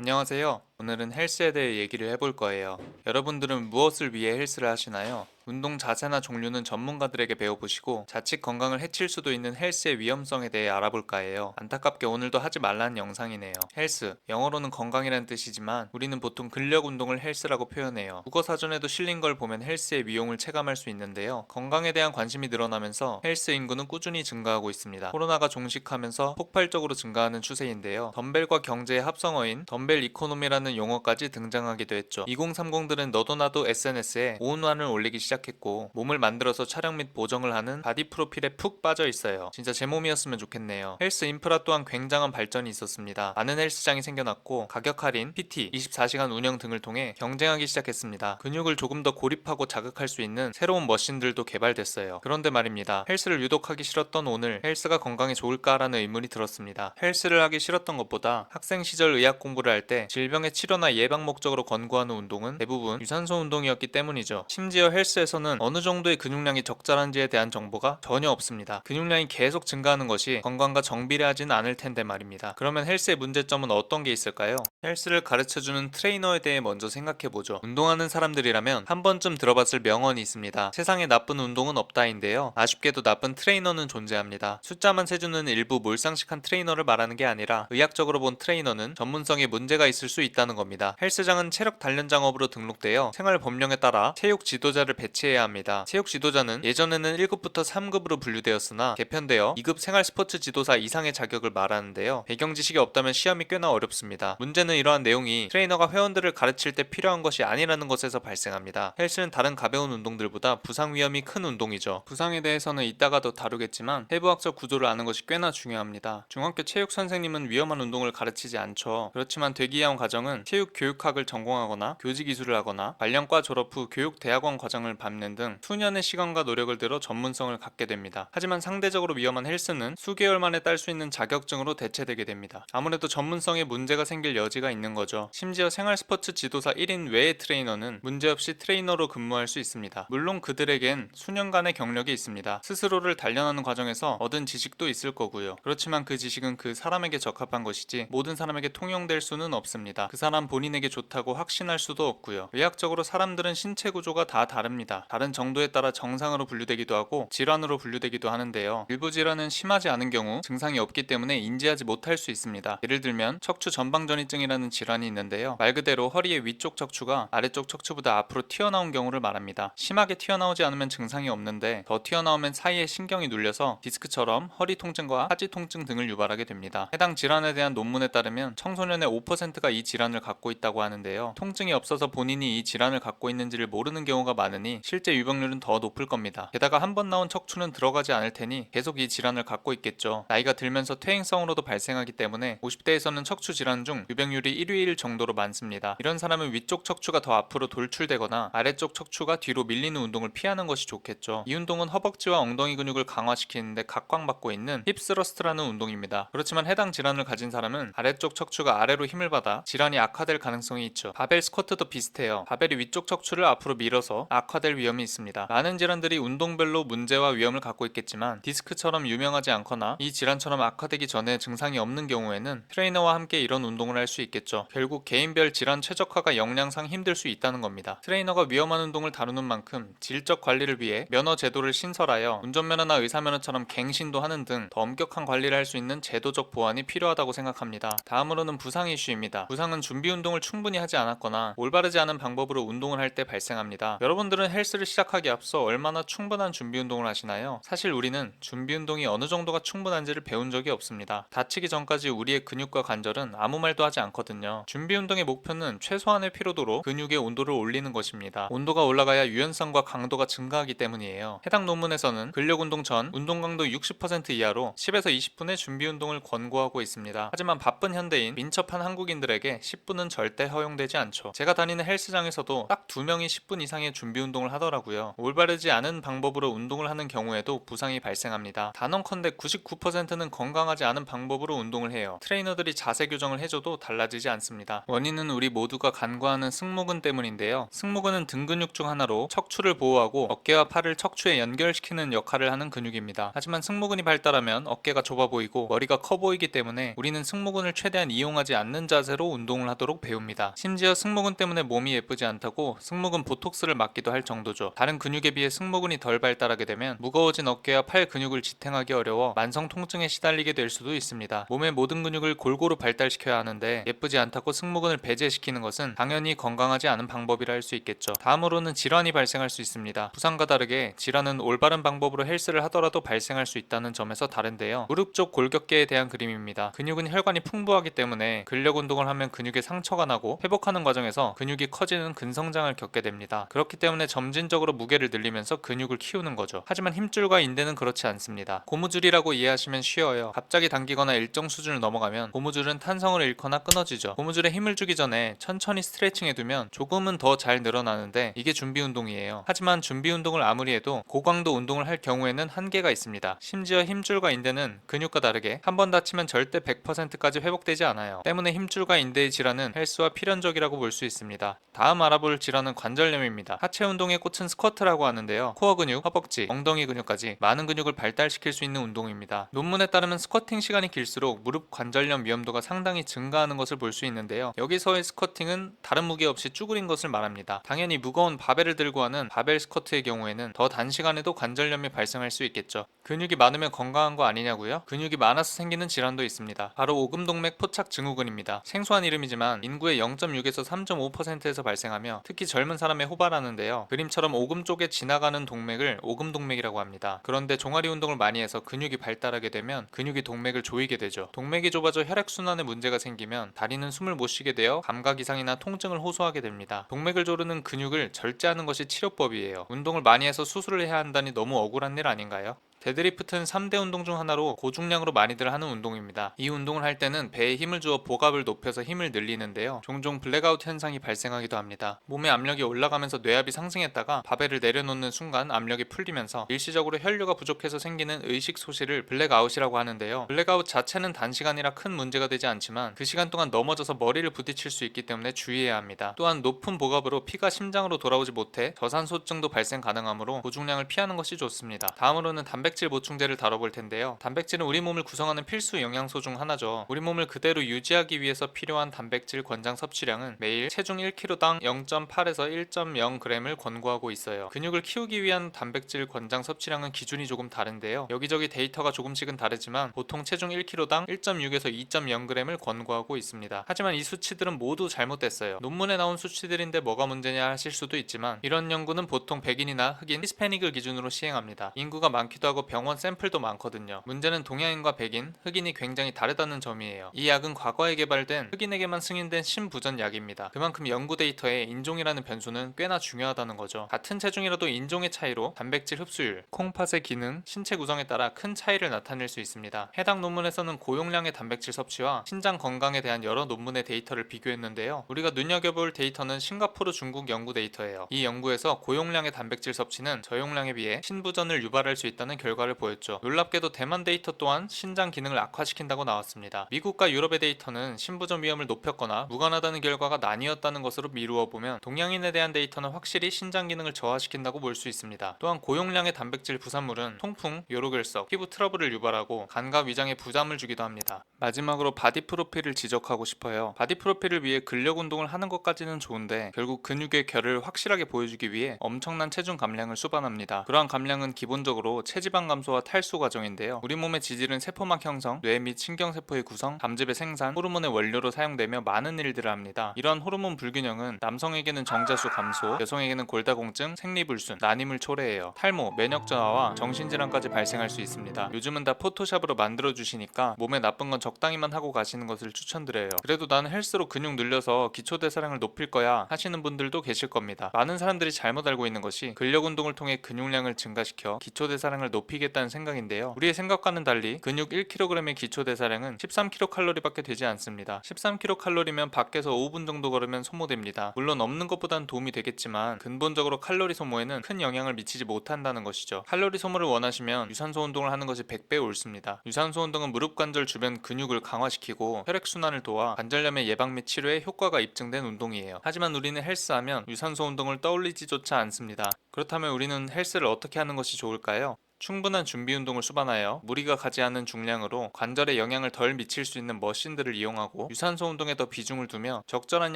안녕하세요. 오늘은 헬스에 대해 얘기를 해볼 거예요. 여러분들은 무엇을 위해 헬스를 하시나요? 운동 자세나 종류는 전문가들에게 배워보시고 자칫 건강을 해칠 수도 있는 헬스의 위험성에 대해 알아볼까 해요. 안타깝게 오늘도 하지 말라는 영상이네요. 헬스, 영어로는 건강이라는 뜻이지만 우리는 보통 근력 운동을 헬스라고 표현해요. 국어사전에도 실린 걸 보면 헬스의 위용을 체감할 수 있는데요. 건강에 대한 관심이 늘어나면서 헬스 인구는 꾸준히 증가하고 있습니다. 코로나가 종식하면서 폭발적으로 증가하는 추세인데요. 덤벨과 경제의 합성어인 덤벨 이코노미라는 용어까지 등장하기도 했죠. 2030들은 너도 나도 SNS에 오운환을 올리기 시작했고 몸을 만들어서 촬영 및 보정을 하는 바디 프로필에 푹 빠져 있어요. 진짜 제 몸이었으면 좋겠네요. 헬스 인프라 또한 굉장한 발전이 있었습니다. 많은 헬스장이 생겨났고 가격 할인, PT, 24시간 운영 등을 통해 경쟁하기 시작했습니다. 근육을 조금 더 고립하고 자극할 수 있는 새로운 머신들도 개발됐어요. 그런데 말입니다. 헬스를 유독 하기 싫었던 오늘 헬스가 건강에 좋을까라는 의문이 들었습니다. 헬스를 하기 싫었던 것보다 학생 시절 의학 공부를 할 때 질병의 치료나 예방 목적으로 권고하는 운동은 대부분 유산소 운동이었기 때문이죠. 심지어 헬스에서는 어느 정도의 근육량이 적절한지에 대한 정보가 전혀 없습니다. 근육량이 계속 증가하는 것이 건강과 정비례하지는 않을 텐데 말입니다. 그러면 헬스의 문제점은 어떤 게 있을까요? 헬스를 가르쳐주는 트레이너에 대해 먼저 생각해보죠. 운동하는 사람들이라면 한 번쯤 들어봤을 명언이 있습니다. 세상에 나쁜 운동은 없다인데요. 아쉽게도 나쁜 트레이너는 존재합니다. 숫자만 세주는 일부 몰상식한 트레이너를 말하는 게 아니라 의학적으로 본 트레이너는 전문성에 문제가 있을 수 있다는 겁니다. 헬스장은 체력 단련장업으로 등록되어 생활 법령에 따라 체육 지도자를 배치해야 합니다. 체육 지도자는 예전에는 1급부터 3급으로 분류되었으나 개편되어 2급 생활 스포츠 지도사 이상의 자격을 말하는데요. 배경 지식이 없다면 시험이 꽤나 어렵습니다. 문제는 이러한 내용이 트레이너가 회원들을 가르칠 때 필요한 것이 아니라는 것에서 발생합니다. 헬스는 다른 가벼운 운동들보다 부상 위험이 큰 운동이죠. 부상에 대해서는 이따가 더 다루겠지만 해부학적 구조를 아는 것이 꽤나 중요합니다. 중학교 체육 선생님은 위험한 운동을 가르치지 않죠. 그렇지만 되기위한 과정은 체육 교육학을 전공하거나 교직 기술을 하거나 관련 과 졸업 후 교육대학원 과정을 밟는 등 수년의 시간과 노력을 들어 전문성을 갖게 됩니다. 하지만 상대적으로 위험한 헬스는 수개월 만에 딸 수 있는 자격증으로 대체되게 됩니다. 아무래도 전문성에 문제가 생길 여지가 있는 거죠. 심지어 생활 스포츠 지도사 1인 외의 트레이너는 문제없이 트레이너로 근무할 수 있습니다. 물론 그들에겐 수년간의 경력이 있습니다. 스스로를 단련하는 과정에서 얻은 지식도 있을 거고요. 그렇지만 그 지식은 그 사람에게 적합한 것이지 모든 사람에게 통용될 수는 없습니다. 그 사람 본인에게 좋다고 확신할 수도 없고요. 의학적으로 사람들은 신체 구조가 다 다릅니다. 다른 정도에 따라 정상으로 분류되기도 하고 질환으로 분류되기도 하는데요. 일부 질환은 심하지 않은 경우 증상이 없기 때문에 인지하지 못할 수 있습니다. 예를 들면 척추 전방전이증이라는 질환이 있는데요. 말 그대로 허리의 위쪽 척추가 아래쪽 척추보다 앞으로 튀어나온 경우를 말합니다. 심하게 튀어나오지 않으면 증상이 없는데 더 튀어나오면 사이에 신경이 눌려서 디스크처럼 허리 통증과 하지 통증 등을 유발하게 됩니다. 해당 질환에 대한 논문에 따르면 청소년의 5%가 이 질환을 갖고 있다고 하는데요. 통증이 없어서 본인이 이 질환을 갖고 있는지를 모르는 경우가 많으니 실제 유병률은 더 높을 겁니다. 게다가 한 번 나온 척추는 들어가지 않을 테니 계속 이 질환을 갖고 있겠죠. 나이가 들면서 퇴행성으로도 발생하기 때문에 50대에서는 척추 질환 중 유병률이 1위일 정도로 많습니다. 이런 사람은 위쪽 척추가 더 앞으로 돌출되거나 아래쪽 척추가 뒤로 밀리는 운동을 피하는 것이 좋겠죠. 이 운동은 허벅지와 엉덩이 근육을 강화시키는데 각광받고 있는 힙스러스트라는 운동입니다. 그렇지만 해당 질환을 가진 사람은 아래쪽 척추가 아래로 힘을 받아 질환이 악화될 가능성이 있죠. 바벨 스쿼트도 비슷해요. 바벨이 위쪽 척추를 앞으로 밀어서 악화될 위험이 있습니다. 많은 질환들이 운동별로 문제와 위험을 갖고 있겠지만 디스크처럼 유명하지 않거나 이 질환처럼 악화되기 전에 증상이 없는 경우에는 트레이너와 함께 이런 운동을 할 수 있겠죠. 결국 개인별 질환 최적화가 역량상 힘들 수 있다는 겁니다. 트레이너가 위험한 운동을 다루는 만큼 질적 관리를 위해 면허 제도를 신설하여 운전면허나 의사면허처럼 갱신도 하는 등 더 엄격한 관리를 할 수 있는 제도적 보완이 필요하다고 생각합니다. 다음으로는 부상 이슈입니다. 부상은 준비 운동을 충분히 하지 않았거나 올바르지 않은 방법으로 운동을 할 때 발생합니다. 여러분들은 헬스를 시작하기 앞서 얼마나 충분한 준비 운동을 하시나요? 사실 우리는 준비 운동이 어느 정도가 충분한지를 배운 적이 없습니다. 다치기 전까지 우리의 근육과 관절은 아무 말도 하지 않거든요. 준비 운동의 목표는 최소한의 피로도로 근육의 온도를 올리는 것입니다. 온도가 올라가야 유연성과 강도가 증가하기 때문이에요. 해당 논문에서는 근력 운동 전 운동 강도 60% 이하로 10에서 20분의 준비 운동을 권고하고 있습니다. 하지만 바쁜 현대인 민첩한 한국인들에게 10분은 절대 허용되지 않죠. 제가 다니는 헬스장에서도 딱 2명이 10분 이상의 준비 운동을 하더라고요. 올바르지 않은 방법으로 운동을 하는 경우에도 부상이 발생합니다. 단언컨대 99%는 건강하지 않은 방법으로 운동을 해요. 트레이너들이 자세 교정을 해줘도 달라지지 않습니다. 원인은 우리 모두가 간과하는 승모근 때문인데요. 승모근은 등 근육 중 하나로 척추를 보호하고 어깨와 팔을 척추에 연결시키는 역할을 하는 근육입니다. 하지만 승모근이 발달하면 어깨가 좁아 보이고 머리가 커 보이기 때문에 우리는 승모근을 최대한 이용하지 않는 자세로 운동을 운동을 하도록 배웁니다. 심지어 승모근 때문에 몸이 예쁘지 않다고 승모근 보톡스를 맞기도 할 정도죠. 다른 근육에 비해 승모근이 덜 발달하게 되면 무거워진 어깨와 팔 근육을 지탱하기 어려워 만성 통증에 시달리게 될 수도 있습니다. 몸의 모든 근육을 골고루 발달시켜야 하는데 예쁘지 않다고 승모근을 배제시키는 것은 당연히 건강하지 않은 방법이라 할 수 있겠죠. 다음으로는 질환이 발생할 수 있습니다. 부상과 다르게 질환은 올바른 방법으로 헬스를 하더라도 발생할 수 있다는 점에서 다른데요. 무릎 쪽 골격계에 대한 그림입니다. 근육은 혈관이 풍부하기 때문에 근력 운동을 하면 근육에 상처가 나고 회복하는 과정에서 근육이 커지는 근성장을 겪게 됩니다. 그렇기 때문에 점진적으로 무게를 늘리면서 근육을 키우는 거죠. 하지만 힘줄과 인대는 그렇지 않습니다. 고무줄이라고 이해하시면 쉬워요. 갑자기 당기거나 일정 수준을 넘어가면 고무줄은 탄성을 잃거나 끊어지죠. 고무줄에 힘을 주기 전에 천천히 스트레칭 해두면 조금은 더 잘 늘어나는데 이게 준비 운동이에요. 하지만 준비 운동을 아무리 해도 고강도 운동을 할 경우에는 한계가 있습니다. 심지어 힘줄과 인대는 근육과 다르게 한 번 다치면 절대 100%까지 회복되지 않아요. 때문에 힘줄과 인대의 질환은 헬스와 필연적이라고 볼 수 있습니다. 다음 알아볼 질환은 관절염입니다. 하체 운동의 꽃은 스쿼트라고 하는데요. 코어 근육, 허벅지, 엉덩이 근육까지 많은 근육을 발달시킬 수 있는 운동입니다. 논문에 따르면 스쿼팅 시간이 길수록 무릎 관절염 위험도가 상당히 증가하는 것을 볼 수 있는데요. 여기서의 스쿼팅은 다른 무게 없이 쭈그린 것을 말합니다. 당연히 무거운 바벨을 들고 하는 바벨 스쿼트의 경우에는 더 단시간에도 관절염이 발생할 수 있겠죠. 근육이 많으면 건강한 거 아니냐고요? 근육이 많아서 생기는 질환도 있습니다. 바로 오금동맥 포착 증후군입니다. 생소한 이름이지만 인구의 0.6에서 3.5%에서 발생하며 특히 젊은 사람에 호발하는데요. 그림처럼 오금 쪽에 지나가는 동맥을 오금동맥이라고 합니다. 그런데 종아리 운동을 많이 해서 근육이 발달하게 되면 근육이 동맥을 조이게 되죠. 동맥이 좁아져 혈액순환에 문제가 생기면 다리는 숨을 못 쉬게 되어 감각 이상이나 통증을 호소하게 됩니다. 동맥을 조르는 근육을 절제하는 것이 치료법이에요. 운동을 많이 해서 수술을 해야 한다니 너무 억울한 일 아닌가요? 데드리프트는 3대 운동 중 하나로 고중량으로 많이들 하는 운동입니다. 이 운동을 할 때는 배에 힘을 주어 복압을 높여서 힘을 늘리는데요. 종종 블랙아웃 현상이 발생하기도 합니다. 몸의 압력이 올라가면서 뇌압이 상승했다가 바벨을 내려놓는 순간 압력이 풀리면서 일시적으로 혈류가 부족해서 생기는 의식 소실을 블랙아웃이라고 하는데요. 블랙아웃 자체는 단시간이라 큰 문제가 되지 않지만 그 시간 동안 넘어져서 머리를 부딪힐 수 있기 때문에 주의해야 합니다. 또한 높은 복압으로 피가 심장으로 돌아오지 못해 저산소증도 발생 가능하므로 고중량을 피하는 것이 좋습니다. 다음으로는 단백질 보충제를 다뤄볼 텐데요. 단백질은 우리 몸을 구성하는 필수 영양소 중 하나죠. 우리 몸을 그대로 유지하기 위해서 필요한 단백질 권장 섭취량은 매일 체중 1kg당 0.8에서 1.0g을 권고하고 있어요. 근육을 키우기 위한 단백질 권장 섭취량은 기준이 조금 다른데요. 여기저기 데이터가 조금씩은 다르지만 보통 체중 1kg당 1.6에서 2.0g을 권고하고 있습니다. 하지만 이 수치들은 모두 잘못됐어요. 논문에 나온 수치들인데 뭐가 문제냐 하실 수도 있지만 이런 연구는 보통 백인이나 흑인, 히스패닉을 기준으로 시행합니다. 인구가 많기도 하고 병원 샘플도 많거든요. 문제는 동양인과 백인, 흑인이 굉장히 다르다는 점이에요. 이 약은 과거에 개발된 흑인에게만 승인된 신부전 약입니다. 그만큼 연구 데이터에 인종이라는 변수는 꽤나 중요하다는 거죠. 같은 체중이라도 인종의 차이로 단백질 흡수율, 콩팥의 기능, 신체 구성에 따라 큰 차이를 나타낼 수 있습니다. 해당 논문에서는 고용량의 단백질 섭취와 신장 건강에 대한 여러 논문의 데이터를 비교했는데요. 우리가 눈여겨볼 데이터는 싱가포르 중국 연구 데이터예요. 이 연구에서 고용량의 단백질 섭취는 저용량에 비해 신부전을 유발할 수 있다는 결과를 보였죠. 놀랍게도 대만 데이터 또한 신장 기능을 악화시킨다고 나왔습니다. 미국과 유럽의 데이터는 신부전 위험을 높였거나 무관하다는 결과가 나뉘었다는 것으로 미루어 보면 동양인에 대한 데이터는 확실히 신장 기능을 저하시킨다고 볼 수 있습니다. 또한 고용량의 단백질 부산물은 통풍, 요로결석, 피부 트러블을 유발하고 간과 위장에 부담을 주기도 합니다. 마지막으로 바디 프로필을 지적하고 싶어요. 바디 프로필을 위해 근력 운동을 하는 것까지는 좋은데 결국 근육의 결을 확실하게 보여주기 위해 엄청난 체중 감량을 수반합니다. 그러한 감량은 기본적으로 체지방 감소와 탈수 과정인데요. 우리 몸의 지질은 세포막 형성, 뇌 및 신경세포의 구성, 담즙의 생산, 호르몬의 원료로 사용되며 많은 일들을 합니다. 이러한 호르몬 불균형은 남성에게는 정자수 감소, 여성에게는 골다공증, 생리불순, 난임을 초래해요. 탈모, 면역 저하와 정신질환까지 발생할 수 있습니다. 요즘은 다 포토샵으로 만들어주시니까 몸에 나쁜 건 적당히만 하고 가시는 것을 추천드려요. 그래도 나는 헬스로 근육 늘려서 기초대사량을 높일 거야 하시는 분들도 계실 겁니다. 많은 사람들이 잘못 알고 있는 것이 근력 운동을 통해 근육량을 증가시켜 기초대사량을 높이겠다는 생각인데요. 우리의 생각과는 달리 근육 1kg의 기초대사량은 13kcal밖에 되지 않습니다. 13kcal면 밖에서 5분 정도 걸으면 소모됩니다. 물론 없는 것보단 도움이 되겠지만 근본적으로 칼로리 소모에는 큰 영향을 미치지 못한다는 것이죠. 칼로리 소모를 원하시면 유산소 운동을 하는 것이 100배 옳습니다. 유산소 운동은 무릎 관절 주변 근육을 강화시키고 혈액순환을 도와 관절염의 예방 및 치료에 효과가 입증된 운동이에요. 하지만 우리는 헬스하면 유산소 운동을 떠올리지조차 않습니다. 그렇다면 우리는 헬스를 어떻게 하는 것이 좋을까요? 충분한 준비 운동을 수반하여 무리가 가지 않는 중량으로 관절에 영향을 덜 미칠 수 있는 머신들을 이용하고 유산소 운동에 더 비중을 두며 적절한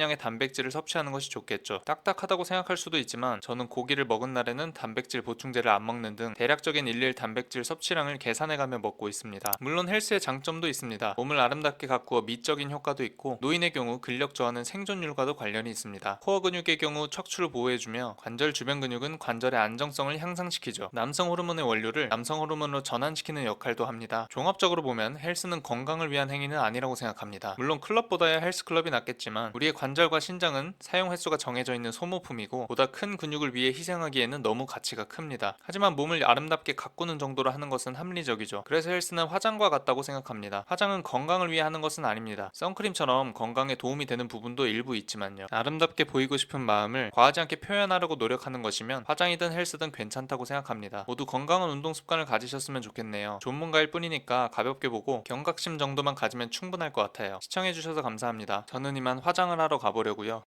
양의 단백질을 섭취하는 것이 좋겠죠. 딱딱하다고 생각할 수도 있지만 저는 고기를 먹은 날에는 단백질 보충제를 안 먹는 등 대략적인 일일 단백질 섭취량을 계산해가며 먹고 있습니다. 물론 헬스의 장점도 있습니다. 몸을 아름답게 가꾸어 미적인 효과도 있고 노인의 경우 근력 저하는 생존율과도 관련이 있습니다. 코어 근육의 경우 척추를 보호해주며 관절 주변 근육은 관절의 안정성을 향상시키죠. 남성 호르몬의 원료를 남성 호르몬으로 전환시키는 역할도 합니다. 종합적으로 보면 헬스는 건강을 위한 행위는 아니라고 생각합니다. 물론 클럽보다야 헬스클럽이 낫겠지만 우리의 관절과 신장은 사용 횟수가 정해져 있는 소모품이고 보다 큰 근육을 위해 희생하기에는 너무 가치가 큽니다. 하지만 몸을 아름답게 가꾸는 정도로 하는 것은 합리적이죠. 그래서 헬스는 화장과 같다고 생각합니다. 화장은 건강을 위해 하는 것은 아닙니다. 선크림처럼 건강에 도움이 되는 부분도 일부 있지만요. 아름답게 보이고 싶은 마음을 과하지 않게 표현하려고 노력하는 것이면 화장이든 헬스든 괜찮다고 생각합니다. 모두 건강한 운동 습관을 가지셨으면 좋겠네요. 전문가일 뿐이니까 가볍게 보고 경각심 정도만 가지면 충분할 것 같아요. 시청해주셔서 감사합니다. 저는 이만 화장을 하러 가보려고요.